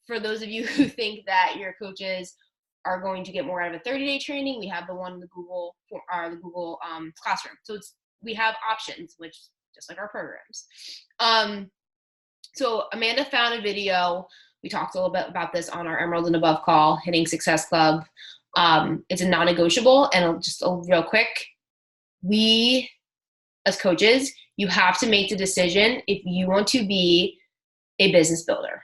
for those of you who think that your coaches are going to get more out of a 30-day training, we have the one in the Google Classroom. So we have options, which just like our programs. So Amanda found a video. We talked a little bit about this on our Emerald and Above call, Hitting Success Club. It's a non-negotiable, and just real quick, we as coaches, you have to make the decision if you want to be a business builder.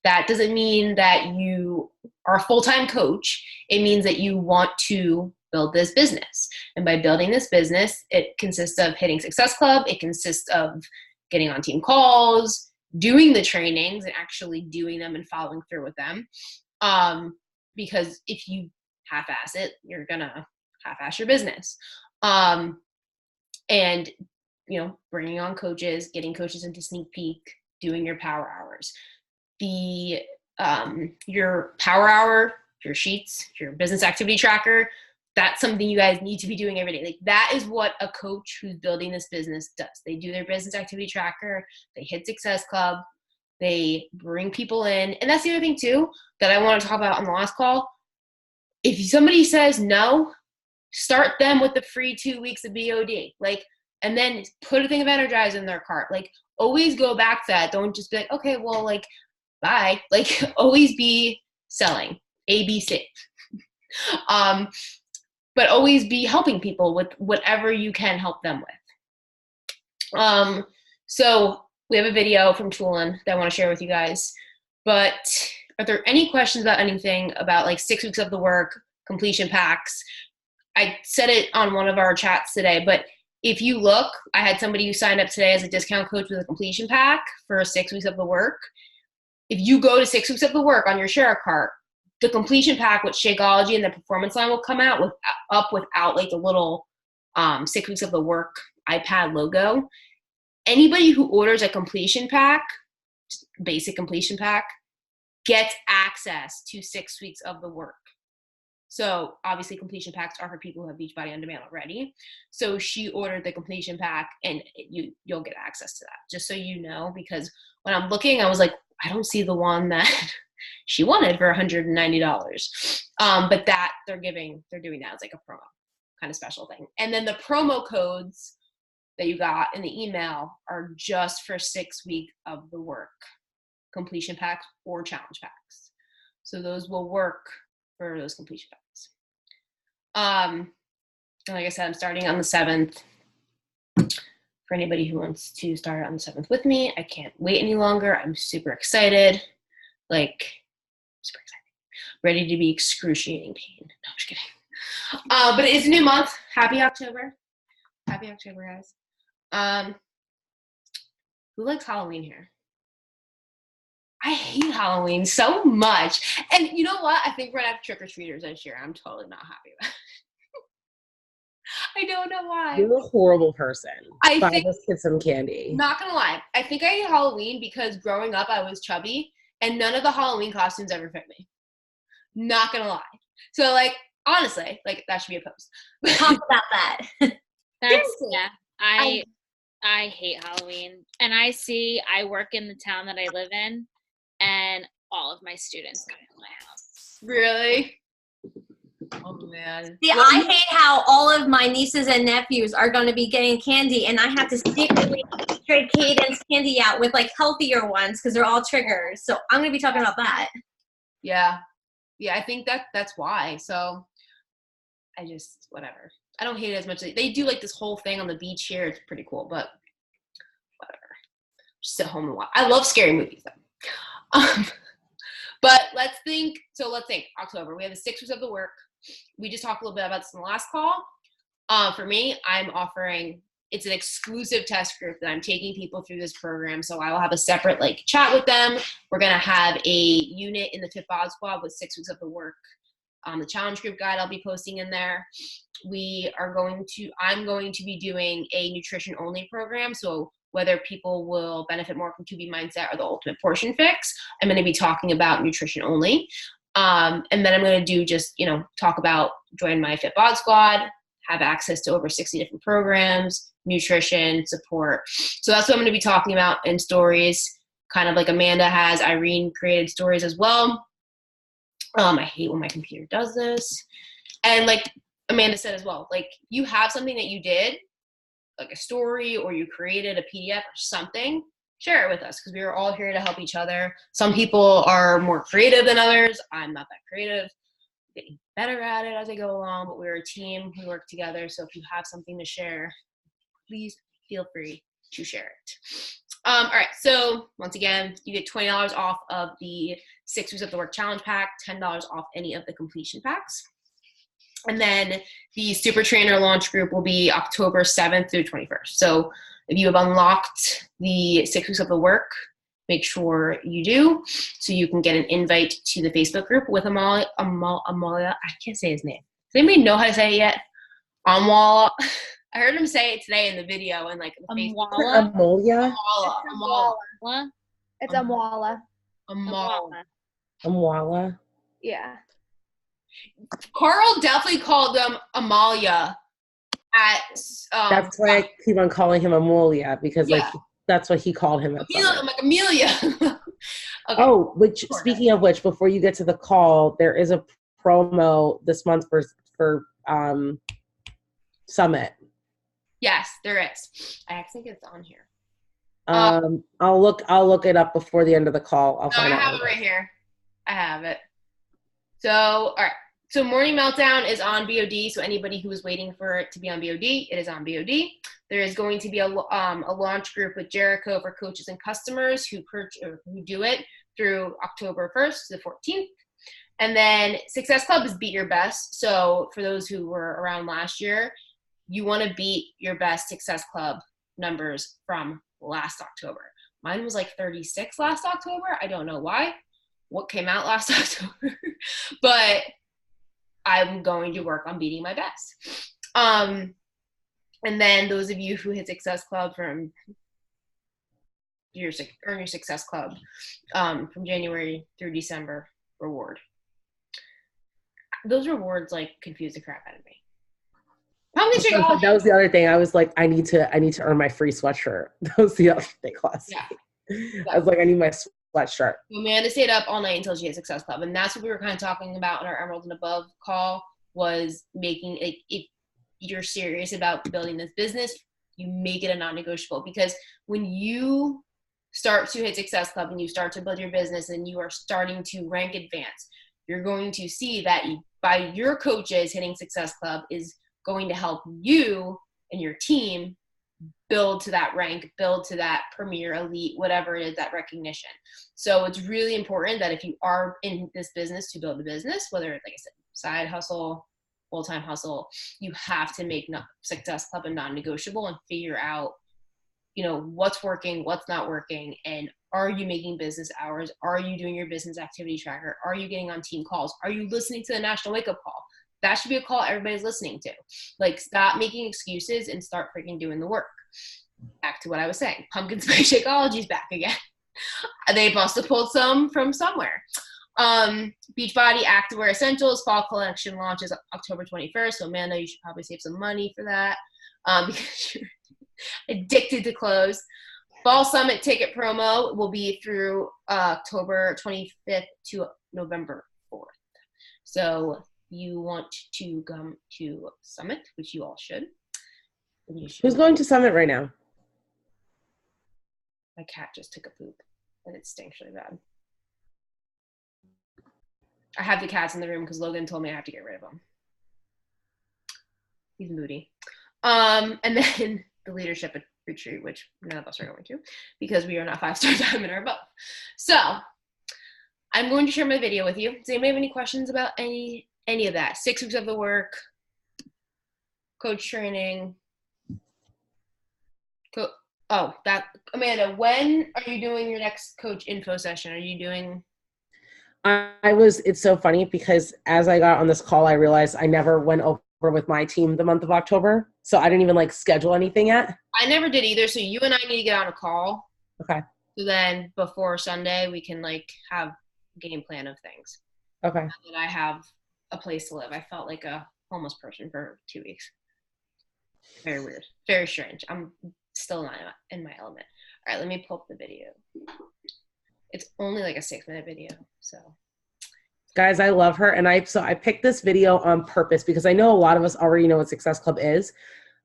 That doesn't mean that you are a full-time coach. It means that you want to build this business. And by building this business, it consists of hitting Success Club. It consists of getting on team calls, doing the trainings and actually doing them and following through with them. Because if you half-ass it, you're going to half-ass your business. And, you know, bringing on coaches, getting coaches into Sneak Peek, doing your power hours. Your power hour, your sheets, your business activity tracker, that's something you guys need to be doing every day. Like, that is what a coach who's building this business does. They do their business activity tracker, they hit Success Club, they bring people in. And that's the other thing too that I want to talk about on the last call. If somebody says no, start them with the free 2 weeks of BOD. Like, and then put a thing of Energize in their cart. Like, always go back to that. Don't just be like, okay, well, like, bye. Like, always be selling. ABC. But always be helping people with whatever you can help them with. So we have a video from Toolin that I want to share with you guys. But are there any questions about anything about like 6 weeks of the work, completion packs? I said it on one of our chats today, but if you look, I had somebody who signed up today as a discount coach with a completion pack for 6 weeks of the work. If you go to 6 weeks of the work on your share cart, the completion pack with Shakeology and the performance line will come out without like the little 6 weeks of the work iPad logo. Anybody who orders a completion pack, basic completion pack, gets access to 6 weeks of the work. So obviously completion packs are for people who have Beachbody On Demand already. So she ordered the completion pack and you'll get access to that, just so you know, because when I'm looking, I was like, I don't see the one that she wanted for $190. But that they're doing that as like a promo kind of special thing. And then the promo codes that you got in the email are just for 6 weeks of the work, completion packs or challenge packs. So those will work for those completion packs. And like I said, I'm starting on the 7th. For anybody who wants to start on the 7th with me, I can't wait any longer. I'm super excited. Like, super excited. Ready to be excruciating pain. No, I'm just kidding. But it is a new month. Happy October. Happy October, guys. Who likes Halloween here? I hate Halloween so much. And you know what? I think we're going to have trick-or-treaters this year. I'm totally not happy about it. I don't know why. You're a horrible person. I Buy think, this kid some candy. Not going to lie. I think I hate Halloween because growing up I was chubby and none of the Halloween costumes ever fit me. Not going to lie. So, like, honestly, like, that should be a post. Talk about that. Yeah. I hate Halloween. And I work in the town that I live in, and all of my students come to my house. Really? Oh, man. See, I hate how all of my nieces and nephews are going to be getting candy, and I have to secretly trade Cadence candy out with, like, healthier ones because they're all triggers. So I'm going to be talking about that. Yeah. Yeah, I think that's why. So I just, whatever. I don't hate it as much. They do, like, this whole thing on the beach here. It's pretty cool, but whatever. Just sit home and watch. I love scary movies, though. But let's think October. We have the 6 weeks of the work. We just talked a little bit about this in the last call. For me, I'm offering, it's an exclusive test group that I'm taking people through this program. So I will have a separate like chat with them. We're going to have a unit in the Fit Bod Squad with 6 weeks of the work. The challenge group guide I'll be posting in there. I'm going to be doing a nutrition only program. So whether people will benefit more from 2B Mindset or the Ultimate Portion Fix, I'm going to be talking about nutrition only. And then I'm going to do just, talk about join my Fit Bod Squad, have access to over 60 different programs, nutrition, support. So that's what I'm going to be talking about in stories kind of like Amanda has. Irene created stories as well. I hate when my computer does this. And like Amanda said as well, like you have something that you did, like a story, or you created a PDF or something, share it with us, because we are all here to help each other. Some people are more creative than others. I'm not that creative. Getting better at it as I go along, but we're a team. We work together. So if you have something to share, please feel free to share it. All right. So once again, you get $20 off of the 6 Weeks of the Work Challenge Pack, $10 off any of the completion packs. And then the Super Trainer Launch Group will be October 7th through 21st. So if you have unlocked the 6 Weeks of the Work, make sure you do, so you can get an invite to the Facebook group with Amalia. I can't say his name. Does anybody know how to say it yet? Amwala. I heard him say it today in the video and like the Facebook. Amolia? Amwala. It's Amwala. Amwala. Yeah. Carl definitely called them Amalia at That's why I keep on calling him Amolia, because like that's what he called him at I'm like Amelia. Okay. Oh, which speaking of which, before you get to the call, there is a promo this month for Summit. Yes, there is. I think it's on here. I'll look it up before the end of the call. I'll find out. I have it right here. I have it. So, all right. So Morning Meltdown is on BOD. So anybody who is waiting for it to be on BOD, it is on BOD. There is going to be a launch group with Jericho for coaches and customers who do it through October 1st to the 14th. And then Success Club is Beat Your Best. So for those who were around last year, you want to beat your best Success Club numbers from last October. Mine was like 36 last October. I don't know why. What came out last October? But I'm going to work on beating my best. And then those of you who hit Success Club from Earn Your Success Club from January through December reward. Those rewards like confuse the crap out of me. That was the other thing. I was like, I need to earn my free sweatshirt. That was the other thing last week. I was like, I need my sweatshirt. Amanda stayed up all night until she hit Success Club, and that's what we were kind of talking about in our Emerald and Above call, was making it, if you're serious about building this business, you make it a non-negotiable, because when you start to hit Success Club and you start to build your business and you are starting to rank advance, you're going to see that by your coaches hitting Success Club is going to help you and your team build to that rank, build to that premier, elite, whatever it is, that recognition. So it's really important that if you are in this business to build a business, whether it's, like I said, side hustle, full-time hustle, you have to make Success Club a non-negotiable and figure out, what's working, what's not working, and are you making business hours? Are you doing your business activity tracker? Are you getting on team calls? Are you listening to the National Wake Up Call? That should be a call everybody's listening to. Like, stop making excuses and start freaking doing the work. Back to what I was saying. Pumpkin Spice Shakeology is back again. They must have pulled some from somewhere. Beachbody Activewear Essentials Fall Collection launches October 21st. So, Amanda, you should probably save some money for that because you're addicted to clothes. Fall Summit ticket promo will be through October 25th to November 4th. So, you want to come to Summit, which you all should. Who's going to Summit right now? My cat just took a poop, and it stinks really bad. I have the cats in the room because Logan told me I have to get rid of them. He's moody. And then the leadership retreat, which none of us are going to because we are not 5-star diamond or above. So I'm going to share my video with you. Does anybody have any questions about any of that? 6 weeks of the work, coach training. Amanda, when are you doing your next coach info session? Are you doing? It's so funny because as I got on this call, I realized I never went over with my team the month of October. So I didn't even schedule anything yet. I never did either. So you and I need to get on a call. Okay. So then before Sunday, we can have a game plan of things. Okay. Now that I have a place to live. I felt like a homeless person for 2 weeks. Very weird. Very strange. I'm still not in my element. All right, let me pull up the video. It's only like a 6-minute video, so. Guys, I love her. And I picked this video on purpose because I know a lot of us already know what Success Club is.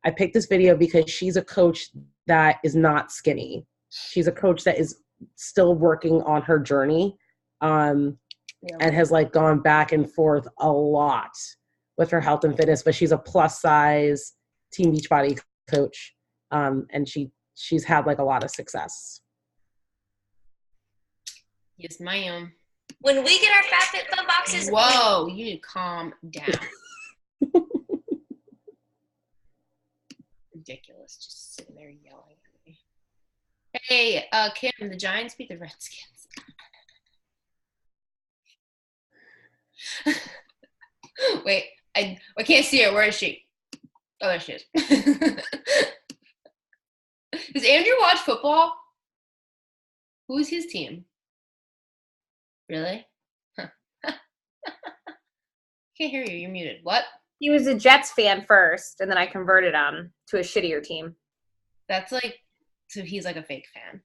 I picked this video because she's a coach that is not skinny. She's a coach that is still working on her journey, and has like gone back and forth a lot with her health and fitness, but she's a plus size Team Beachbody coach. And she's had like a lot of success. Yes, ma'am. When we get our FabFitFun boxes, whoa, you need to calm down. Ridiculous, just sitting there yelling at me. Hey, Kim, the Giants beat the Redskins. Wait, I can't see her. Where is she? Oh, there she is. Does Andrew watch football? Who's his team? Really? Huh. Can't hear you. You're muted. What? He was a Jets fan first, and then I converted him to a shittier team. That's like, so he's like a fake fan.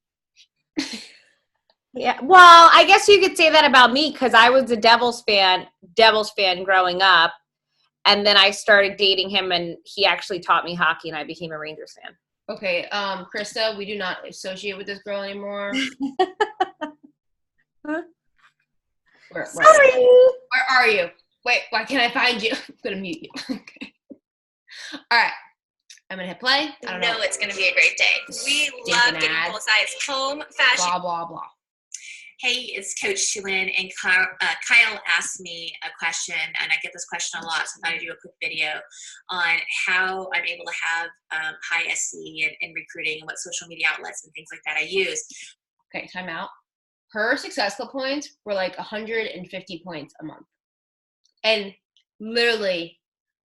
Yeah, well, I guess you could say that about me because I was a Devils fan growing up, and then I started dating him, and he actually taught me hockey, and I became a Rangers fan. Okay, Krista, we do not associate with this girl anymore. Huh? Where are you? Wait, why can't I find you? I'm gonna mute you. Okay. All right. I'm gonna hit play. I don't know. It's gonna be a great day. We love getting full-size home fashion. Blah, blah, blah. Hey, it's Coach Chulin, and Kyle asked me a question, and I get this question a lot, so I thought I'd do a quick video on how I'm able to have high SC and recruiting and what social media outlets and things like that I use. Okay, time out. Her Success Club points were like 150 points a month. And literally,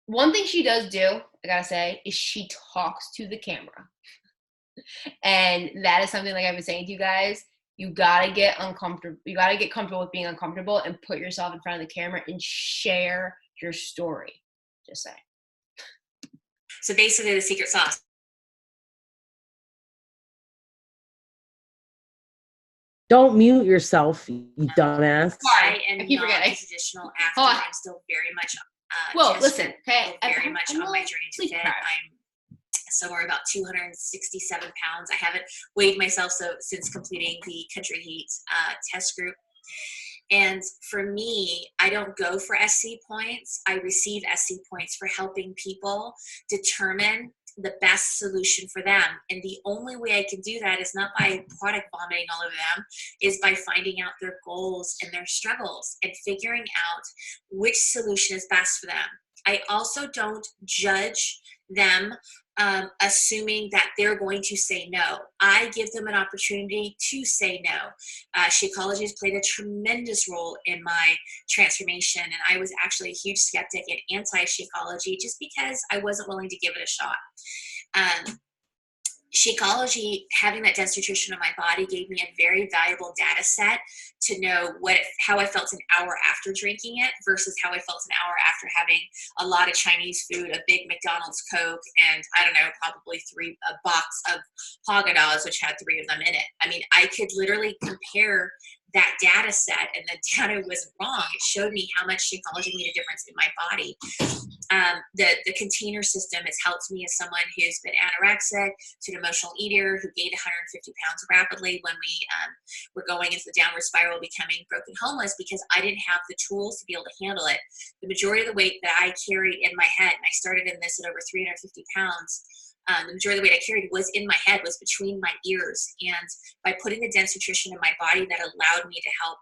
one thing she does do, I gotta say, is she talks to the camera. And that is something, like I've been saying to you guys, you gotta get uncomfortable. You gotta get comfortable with being uncomfortable and put yourself in front of the camera and share your story. Just say. So basically, the secret sauce. Don't mute yourself, you dumbass. Sorry, I am keep not forgetting. a traditional actor. I'm still very much Whoa, just listen, okay? very much on my journey to fit. Deprived. I'm somewhere about 267 pounds. I haven't weighed myself since completing the Country Heat test group. And for me, I don't go for SC points. I receive SC points for helping people determine the best solution for them. And the only way I can do that is not by product vomiting all over them, is by finding out their goals and their struggles and figuring out which solution is best for them. I also don't judge them assuming that they're going to say no. I give them an opportunity to say no. Shakeology has played a tremendous role in my transformation, and I was actually a huge skeptic and anti-Shakeology just because I wasn't willing to give it a shot. Shakeology, having that dense nutrition in my body, gave me a very valuable data set to know how I felt an hour after drinking it versus how I felt an hour after having a lot of Chinese food, a big McDonald's Coke, and I don't know, probably a box of Haagen-Dazs, which had 3 of them in it. I mean, I could literally compare that data set, and the data was wrong. It showed me how much Shakeology made a difference in my body. The container system has helped me as someone who's been anorexic to an emotional eater who gained 150 pounds rapidly when we were going into the downward spiral, becoming broken homeless, because I didn't have the tools to be able to handle it. The majority of the weight that I carried in my head, and I started in this at over 350 pounds, the majority of the weight I carried was in my head, was between my ears. And by putting the dense nutrition in my body, that allowed me to help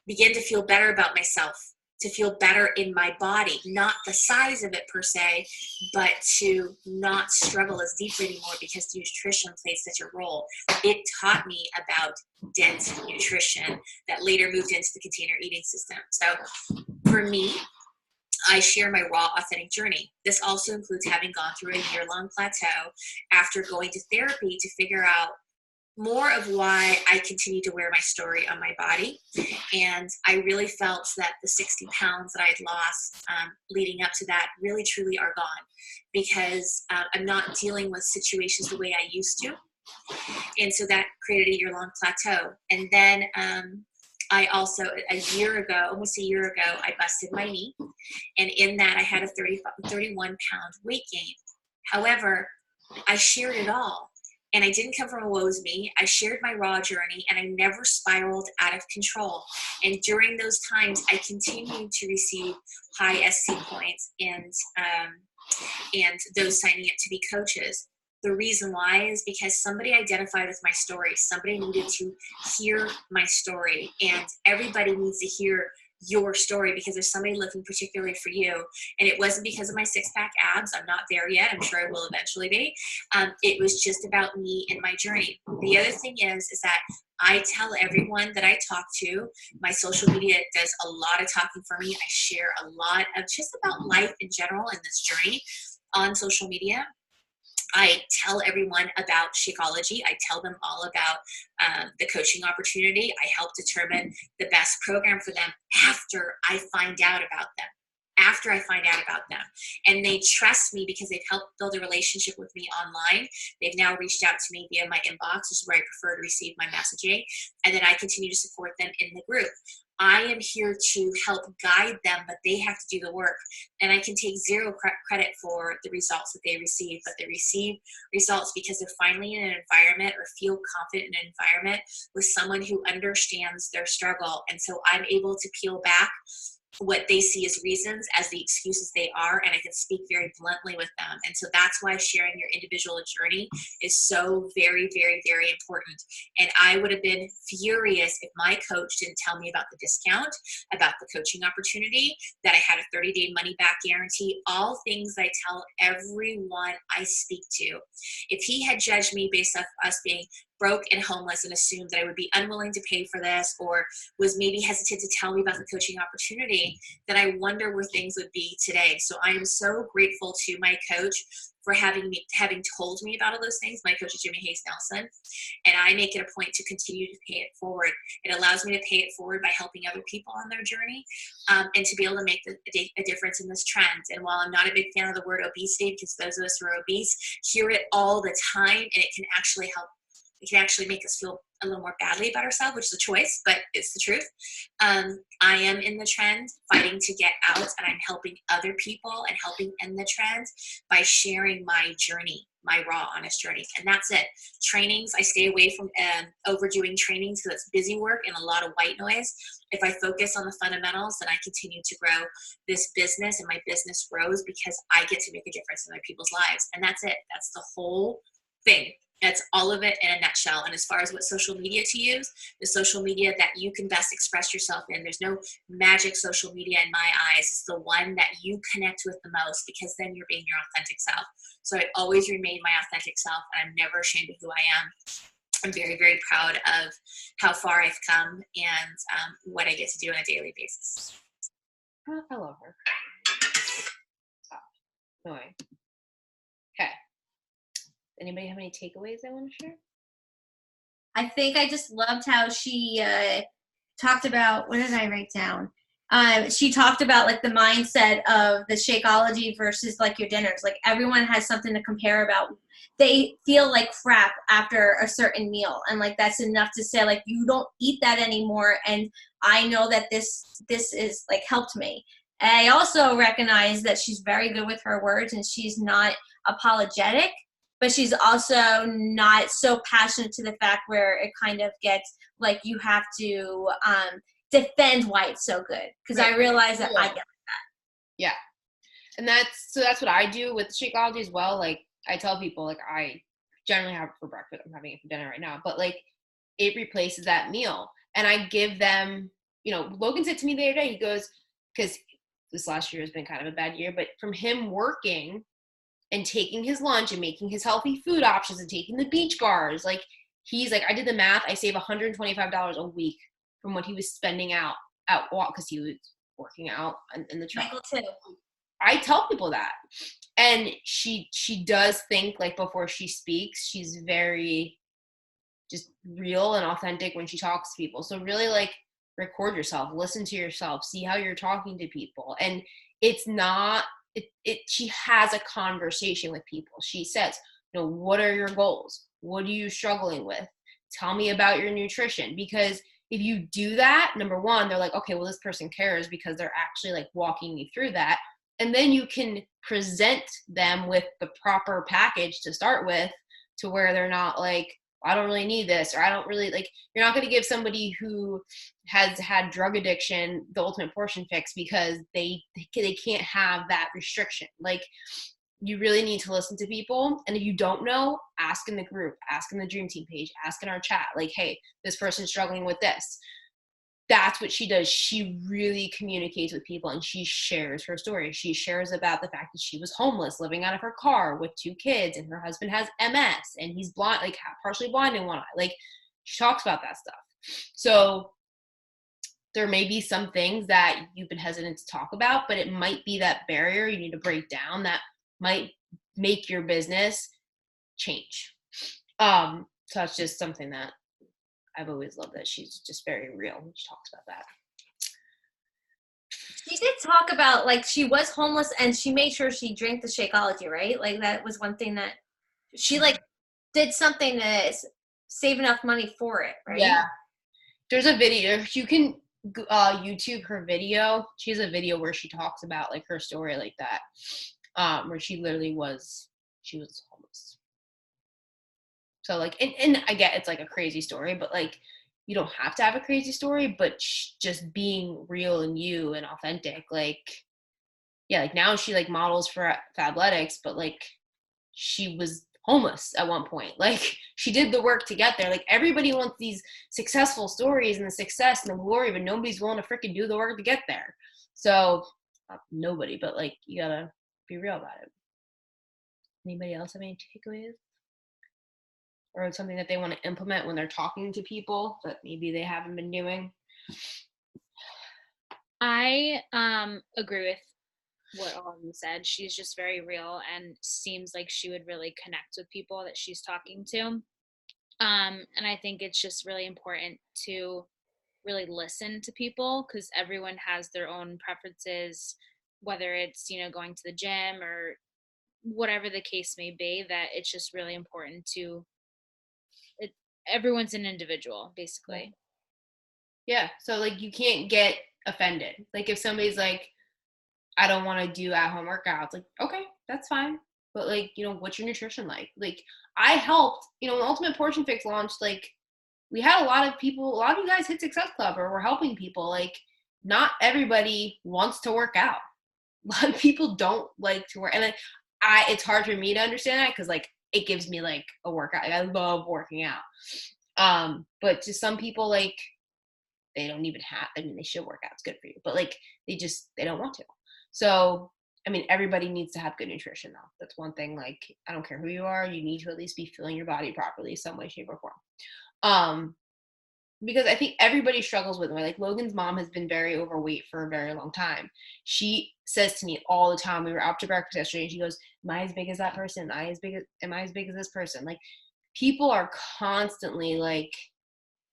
begin to feel better about myself, to feel better in my body, not the size of it per se, but to not struggle as deeply anymore because nutrition plays such a role. It taught me about dense nutrition that later moved into the container eating system. So for me, I share my raw, authentic journey. This also includes having gone through a year-long plateau after going to therapy to figure out more of why I continue to wear my story on my body. And I really felt that the 60 pounds that I had lost leading up to that really truly are gone, because I'm not dealing with situations the way I used to. And so that created a year-long plateau. And then I also, almost a year ago, I busted my knee. And in that, I had a 31-pound weight gain. However, I shared it all. And I didn't come from a woe's me. I shared my raw journey, and I never spiraled out of control. And during those times, I continued to receive high SC points and those signing up to be coaches. The reason why is because somebody identified with my story. Somebody needed to hear my story, and everybody needs to hear your story because there's somebody looking particularly for you. And it wasn't because of my six-pack abs. I'm not there yet. I'm sure I will eventually be. It was just about me and my journey. The other thing is that I tell everyone that I talk to, my social media does a lot of talking for me. I share a lot of just about life in general in this journey on social media. I tell everyone about Shakeology. I tell them all about the coaching opportunity. I help determine the best program for them after I find out about them. And they trust me because they've helped build a relationship with me online. They've now reached out to me via my inbox, which is where I prefer to receive my messaging. And then I continue to support them in the group. I am here to help guide them, but they have to do the work. And I can take zero credit for the results that they receive, but they receive results because they're finally in an environment or feel confident in an environment with someone who understands their struggle. And so I'm able to peel back what they see as reasons as the excuses they are, and I can speak very bluntly with them. And so that's why sharing your individual journey is so very, very, very important. And I would have been furious if my coach didn't tell me about the discount, about the coaching opportunity, that I had a 30-day money-back guarantee, all things I tell everyone I speak to. If he had judged me based off us being broke and homeless and assumed that I would be unwilling to pay for this, or was maybe hesitant to tell me about the coaching opportunity, then I wonder where things would be today. So I am so grateful to my coach for having told me about all those things. My coach is Jimmy Hayes Nelson, and I make it a point to continue to pay it forward. It allows me to pay it forward by helping other people on their journey, and to be able to make a difference in this trend. And while I'm not a big fan of the word obesity, because those of us who are obese hear it all the time, and it can actually help. It can actually make us feel a little more badly about ourselves, which is a choice, but it's the truth. I am in the trend, fighting to get out, and I'm helping other people and helping end the trend by sharing my journey, my raw, honest journey. And that's it. Trainings, I stay away from overdoing trainings because it's busy work and a lot of white noise. If I focus on the fundamentals, then I continue to grow this business, and my business grows because I get to make a difference in other people's lives. And that's it. That's the whole thing. That's all of it in a nutshell. And as far as what social media to use, the social media that you can best express yourself in, there's no magic social media in my eyes. It's the one that you connect with the most, because then you're being your authentic self. So I always remain my authentic self, and I'm never ashamed of who I am. I'm very, very proud of how far I've come and what I get to do on a daily basis. I love her. Stop. No way. Okay. Anybody have any takeaways they want to share? I think I just loved how she talked about, what did I write down? She talked about like the mindset of the Shakeology versus like your dinners. Like everyone has something to compare about. They feel like crap after a certain meal, and like that's enough to say like you don't eat that anymore. And I know that this is like helped me. And I also recognize that she's very good with her words, and she's not apologetic, but she's also not so passionate to the fact where it kind of gets like you have to defend why it's so good. Because I realize that I get that. Yeah. And that's what I do with Shakeology as well. Like I tell people, like I generally have it for breakfast. I'm having it for dinner right now. But like it replaces that meal. And I give them, Logan said to me the other day, he goes, because this last year has been kind of a bad year, but from him working and taking his lunch and making his healthy food options and taking the beach bars, like he's like, I did the math, I save $125 a week from what he was spending out at walk, because he was working out in the truck. Michael too. I tell people that, and she does think like before she speaks, she's very just real and authentic when she talks to people. So really like record yourself, listen to yourself, see how you're talking to people. And it's not she has a conversation with people. She says, what are your goals? What are you struggling with? Tell me about your nutrition. Because if you do that, number one, they're like, okay, well, this person cares because they're actually like walking you through that. And then you can present them with the proper package to start with, to where they're not like, I don't really need this, or I don't really like, you're not going to give somebody who has had drug addiction the ultimate portion fix because they can't have that restriction. Like, you really need to listen to people. And if you don't know, ask in the group, ask in the dream team page, ask in our chat, like, hey, this person's struggling with this. That's what she does. She really communicates with people, and she shares her story. She shares about the fact that she was homeless, living out of her car with 2 kids, and her husband has MS, and he's blind, like partially blind in one eye. Like, she talks about that stuff. So there may be some things that you've been hesitant to talk about, but it might be that barrier you need to break down that might make your business change. So that's just something that I've always loved, that she's just very real when she talks about that. She did talk about, like, she was homeless and she made sure she drank the Shakeology, right? Like, that was one thing that she, like, did something to save enough money for it, right? Yeah. There's a video. You can YouTube her video. She has a video where she talks about, like, her story like that, where she literally was homeless. So, like, and I get it's like a crazy story, but like, you don't have to have a crazy story, but just being real and you and authentic. Like, yeah, like now she like models for Fabletics, but like she was homeless at one point. Like, she did the work to get there. Like, everybody wants these successful stories and the success and the glory, but nobody's willing to freaking do the work to get there. So, nobody, but like, you gotta be real about it. Anybody else have any takeaways? Or something that they want to implement when they're talking to people that maybe they haven't been doing? I agree with what all of you said. She's just very real and seems like she would really connect with people that she's talking to. And I think it's just really important to really listen to people, because everyone has their own preferences, whether it's, going to the gym or whatever the case may be, that it's just really important to everyone's an individual, basically. Yeah. So like, you can't get offended. Like, if somebody's like, I don't want to do at home workouts, like, okay, that's fine. But like, what's your nutrition like? Like, I helped, when Ultimate Portion Fix launched, like, we had a lot of you guys hit Success Club, or we're helping people. Like, not everybody wants to work out. A lot of people don't like to work. And it's hard for me to understand that, because like, it gives me like a workout. Like, I love working out. But to some people, like, they don't even have, they should work out. It's good for you. But like, they don't want to. So, everybody needs to have good nutrition, though. That's one thing. Like, I don't care who you are, you need to at least be filling your body properly, some way, shape, or form. Because I think everybody struggles with it. Like, Logan's mom has been very overweight for a very long time. She says to me all the time, we were out to breakfast yesterday, and she goes, am I as big as that person? Am I as big as this person? Like, people are constantly like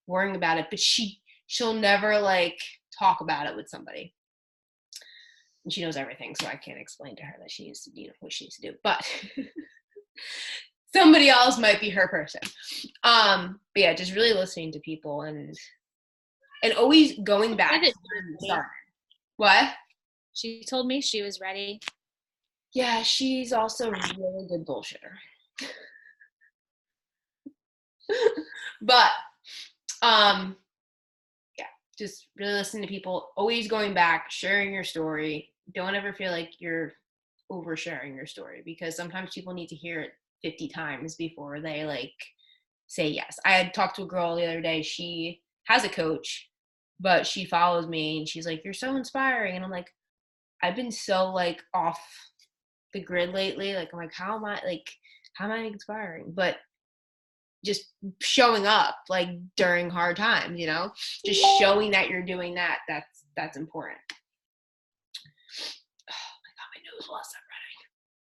worrying about it, but she'll never like talk about it with somebody. And she knows everything, so I can't explain to her that she needs to do what she needs to do. But somebody else might be her person. But yeah, just really listening to people and always going back to the start. What? She told me she was ready. Yeah, she's also a really good bullshitter. But yeah, just really listening to people, always going back, sharing your story. Don't ever feel like you're oversharing your story, because sometimes people need to hear it 50 times before they like say yes. I had talked to a girl the other day. She has a coach, but she follows me, and she's like, you're so inspiring. And I'm like, I've been so like off the grid lately. Like, I'm like, how am I inspiring? But just showing up like during hard times, just showing that you're doing that. That's important. Oh my God, my nose will stop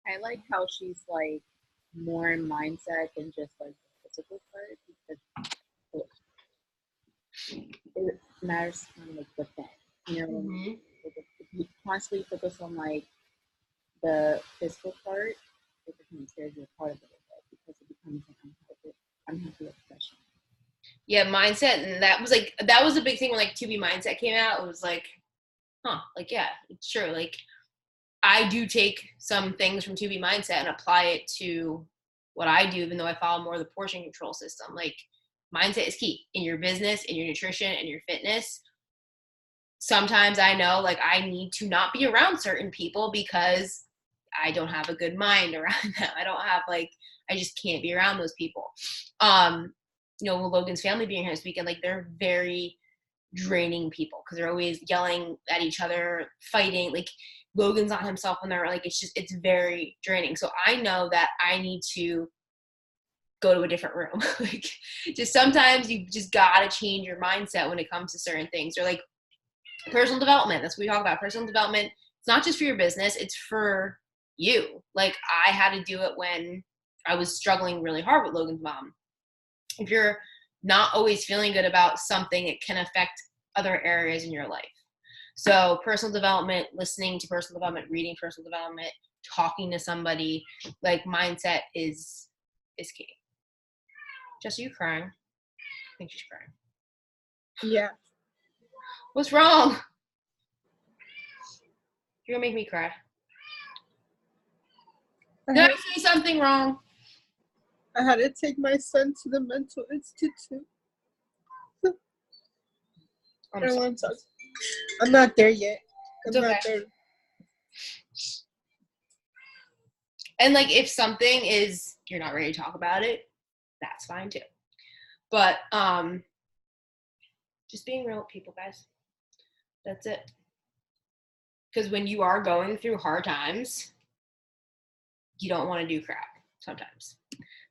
running. I like how she's like more in mindset than just like the physical part, because it matters on like within. Mm-hmm. If you constantly focus on like the physical part, it becomes a part of it, because it becomes like unhealthy. Yeah, mindset. And that was a big thing when like 2B mindset came out. It was like, like, yeah, it's true. Like I do take some things from 2B mindset and apply it to what I do, even though I follow more of the portion control system. Like mindset is key in your business, in your nutrition, and your fitness. Sometimes I know like I need to not be around certain people because I don't have a good mind around them. I just can't be around those people. With Logan's family being here this weekend, like they're very draining people because they're always yelling at each other, fighting. Like Logan's not himself when they're like, it's very draining. So I know that I need to go to a different room. Like just sometimes you just gotta change your mindset when it comes to certain things. Or like personal development. That's what we talk about. Personal development. It's not just for your business. It's for you. Like I had to do it when I was struggling really hard with Logan's mom. If you're not always feeling good about something, it can affect other areas in your life. So personal development, listening to personal development, reading personal development, talking to somebody, like mindset is key. Jess, are you crying? I think she's crying. Yeah. What's wrong? You're gonna make me cry. Did I say something wrong? I had to take my son to the mental institute. I'm not there yet. I'm not there. And like if something is you're not ready to talk about it, that's fine too. But just being real with people, guys. That's it. Because when you are going through hard times, you don't want to do crap sometimes.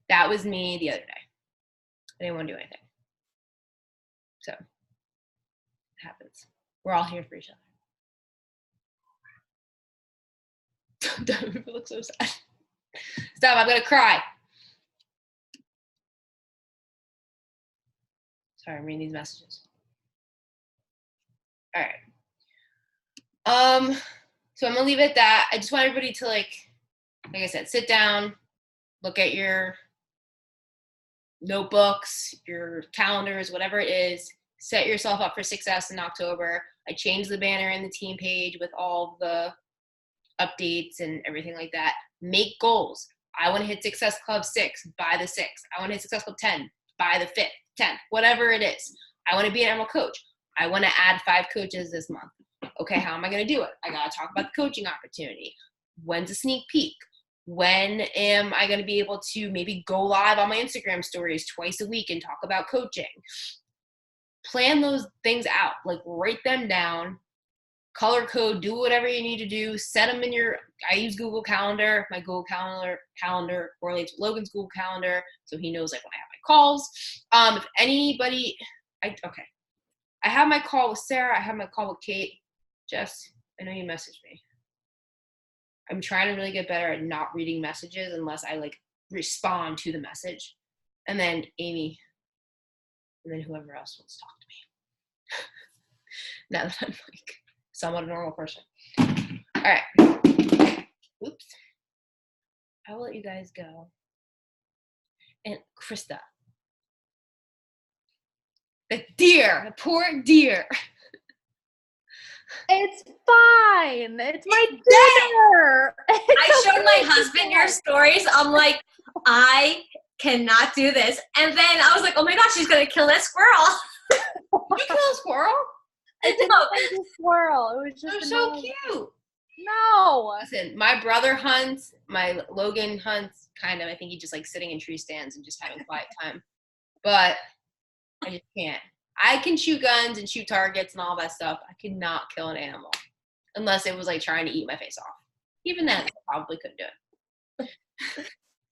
That was me the other day. I didn't want to do anything. So it happens. We're all here for each other. Don't look so sad. Stop, I'm gonna cry. Sorry, I'm reading these messages. All right. So I'm gonna leave it at that. I just want everybody to like I said, sit down, look at your notebooks, your calendars, whatever it is, set yourself up for success in October. I changed the banner in the team page with all the updates and everything like that. Make goals. I want to hit Success Club 6 by the 6th. I want to hit Success Club 10 by the 5th, 10th, whatever it is. I want to be an animal coach. I want to add 5 coaches this month. Okay, how am I going to do it? I got to talk about the coaching opportunity. When's a sneak peek? When am I going to be able to maybe go live on my Instagram stories twice a week and talk about coaching? Plan those things out, like write them down, color code, do whatever you need to do, set them in I use Google Calendar. My Google calendar correlates with Logan's Google Calendar, so he knows like when I have my calls. If anybody, I have my call with Sarah, I have my call with Kate. Jess, I know you messaged me. I'm trying to really get better at not reading messages unless I like respond to the message. And then Amy, and then whoever else wants to talk to me. Now that I'm like somewhat a normal person. All right. Oops. I will let you guys go. And Krista. The deer, the poor deer. It's fine. It's my dinner. I showed my husband your stories. I'm like, I cannot do this. And then I was like, oh my gosh, she's going to kill that squirrel. Did you kill a squirrel? I didn't find a squirrel. It was just They're so cute. No. Listen, my brother hunts, my Logan hunts, kind of. I think he just like sitting in tree stands and just having quiet time. But I just can't. I can shoot guns and shoot targets and all that stuff. I could not kill an animal unless it was like trying to eat my face off. Even then, I probably couldn't do it.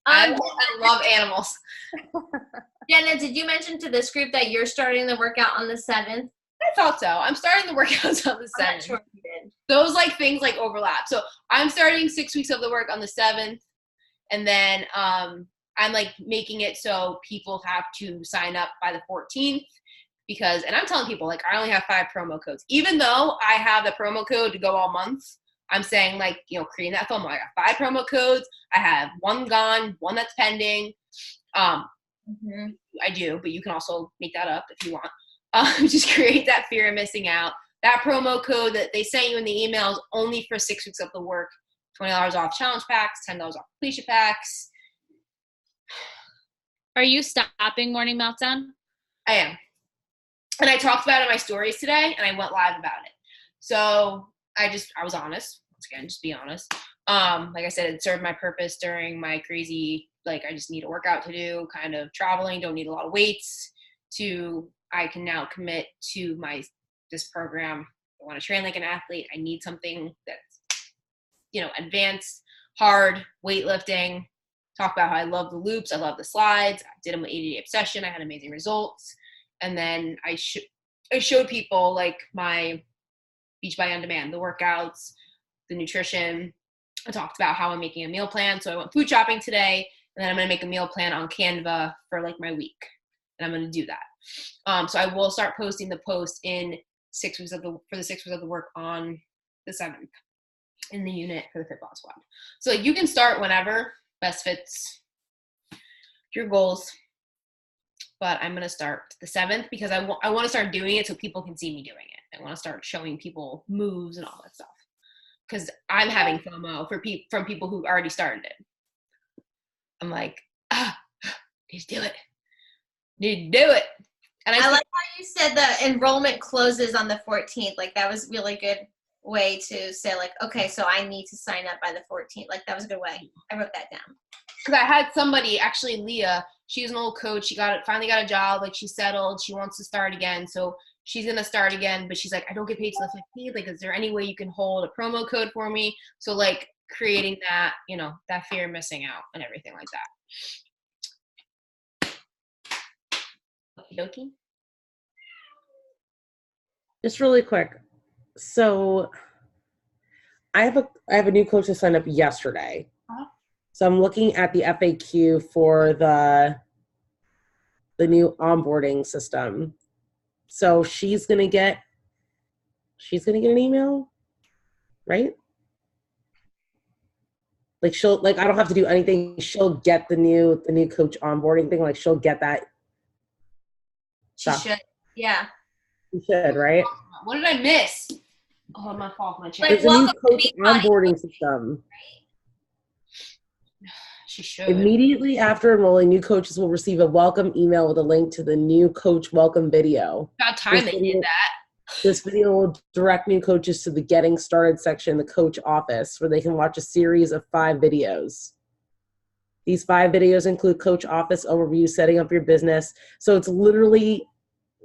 I love animals. Jenna, did you mention to this group that you're starting the workout on the 7th? I thought so. I'm starting the workouts on the 7th. I'm not sure you did. Those like things like overlap. So I'm starting 6 weeks of the work on the 7th. And then I'm like making it so people have to sign up by the 14th. Because, and I'm telling people, like, I only have 5 promo codes. Even though I have the promo code to go all month, I'm saying, like, creating that FOMO. I got 5 promo codes. I have 1 gone, 1 that's pending. Mhm. I do, but you can also make that up if you want. Just create that fear of missing out. That promo code that they sent you in the email is only for 6 weeks of the work. $20 off challenge packs, $10 off completion packs. Are you stopping Morning Meltdown? I am. And I talked about it in my stories today, and I went live about it. So I was honest. Once again, just be honest. Like I said, it served my purpose during my crazy, like, I just need a workout to do, kind of traveling, don't need a lot of weights, to I can now commit to this program. I want to train like an athlete. I need something that's, advanced, hard, weightlifting. Talk about how I love the loops. I love the slides. I did them with 80-day obsession. I had amazing results. And then I showed people like my Beachbody On Demand, the workouts, the nutrition. I talked about how I'm making a meal plan. So I went food shopping today, and then I'm going to make a meal plan on Canva for like my week. And I'm going to do that. So I will start posting the post in 6 weeks for the 6 weeks of the work on the 7th in the unit for the FitBot Squad. So you can start whenever best fits your goals. But I'm going to start the 7th because I want to start doing it so people can see me doing it. I want to start showing people moves and all that stuff. Because I'm having FOMO from people who already started it. I'm like, need to do it. Need to do it. And I like how you said the enrollment closes on the 14th. Like, that was really good way to say, like, okay, so I need to sign up by the 14th. Like, that was a good way. I wrote that down. Because I had somebody, actually Leah, she's an old coach. She finally got a job. Like, she's settled. She wants to start again. So she's going to start again. But she's like, I don't get paid till the 15th. Like, is there any way you can hold a promo code for me? So, like, creating that, that fear of missing out and everything like that. Okie dokie. Just really quick. So I have a new coach that signed up yesterday. So I'm looking at the FAQ for the new onboarding system. So she's gonna get an email, right? Like I don't have to do anything. She'll get the new coach onboarding thing. Like, she'll get that. She should. Yeah. She should, right? What did I miss? Oh, my fault. My chat. There's a new coach onboarding system. She should. Immediately after enrolling, new coaches will receive a welcome email with a link to the new coach welcome video. About time they did that. This video will direct new coaches to the Getting Started section in the coach office, where they can watch a series of 5 videos. These 5 videos include coach office overview, setting up your business. So it's literally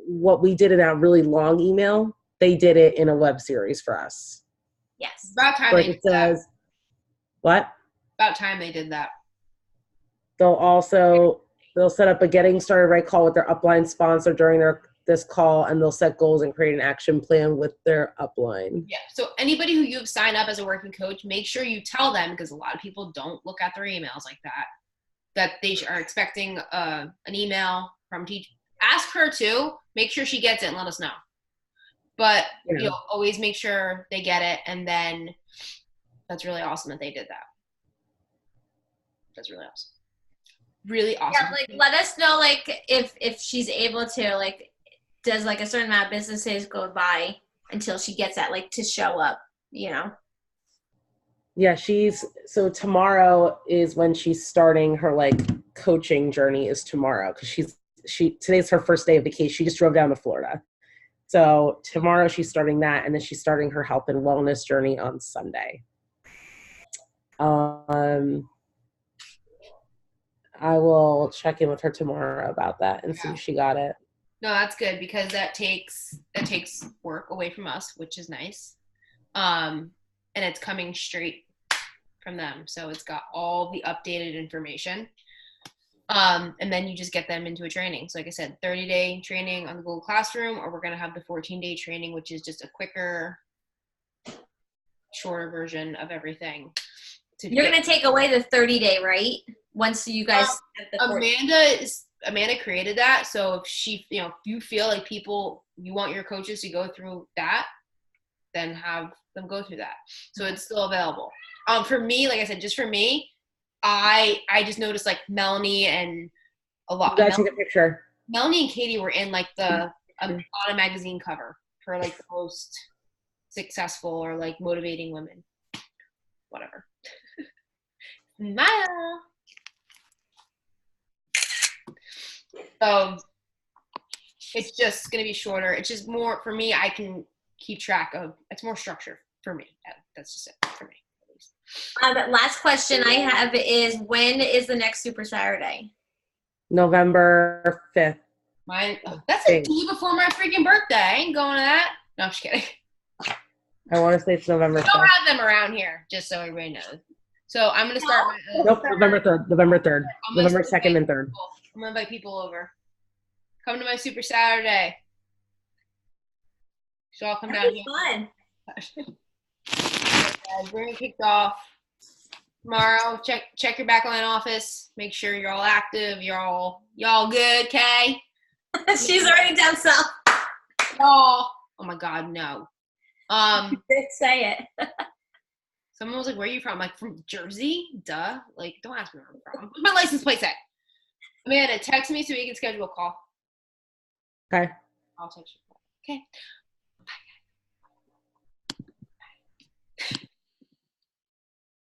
what we did in that really long email. They did it in a web series for us. Yes. About time Like they it did says, that. What? About time they did that. They'll set up a Getting Started Right call with their upline sponsor during this call, and they'll set goals and create an action plan with their upline. Yeah. So anybody who you've signed up as a working coach, make sure you tell them, because a lot of people don't look at their emails like that they are expecting an email from teach. Ask her to make sure she gets it and let us know. But always make sure they get it, and then that's really awesome that they did that. That's really awesome. Really awesome. Yeah, like, let us know, like, if she's able to, like, does like a certain amount of business days go by until she gets that, like, to show up, Yeah, so tomorrow is when she's starting her, like, coaching journey is tomorrow, because today's her first day of vacation. She just drove down to Florida. So tomorrow she's starting that, and then she's starting her health and wellness journey on Sunday. I will check in with her tomorrow about that and see if she got it. No, that's good, because that takes work away from us, which is nice. And it's coming straight from them. So it's got all the updated information. And then you just get them into a training. So like I said, 30-day training on the Google Classroom, or we're going to have the 14-day training, which is just a quicker, shorter version of everything. You're going to take away the 30-day, right? Once you guys have the Amanda created that. So if if you feel like you want your coaches to go through that, then have them go through that. So it's still available. For me, like I said, just for me, I just noticed, like, Melanie and a lot. You gotta take a picture. Melanie and Katie were in like on a magazine cover for like the most successful or like motivating women. Whatever. Smile. So it's just gonna be shorter. It's just more for me. I can keep track of. It's more structure for me. That's just it for me. Last question I have is, when is the next Super Saturday? November 5th. That's a day before my freaking birthday. I ain't going to that. No, I'm just kidding. I want to say it's November 5th. We don't have them around here, just so everybody knows. So I'm going to start my Nope, November 3rd. November 3rd. November 2nd and 3rd. I'm going to invite people over. Come to my Super Saturday. So I'll come down here. Fun. We're going to kick off tomorrow. Check your backline office. Make sure you're all active. Y'all good, okay? She's already down south. Oh my God, no. Say it. Someone was like, "Where are you from?" I'm like, "From Jersey." Duh. Like, don't ask me where I'm from. What's my license plate at? Amanda, text me so we can schedule a call. Okay. I'll text you. Okay.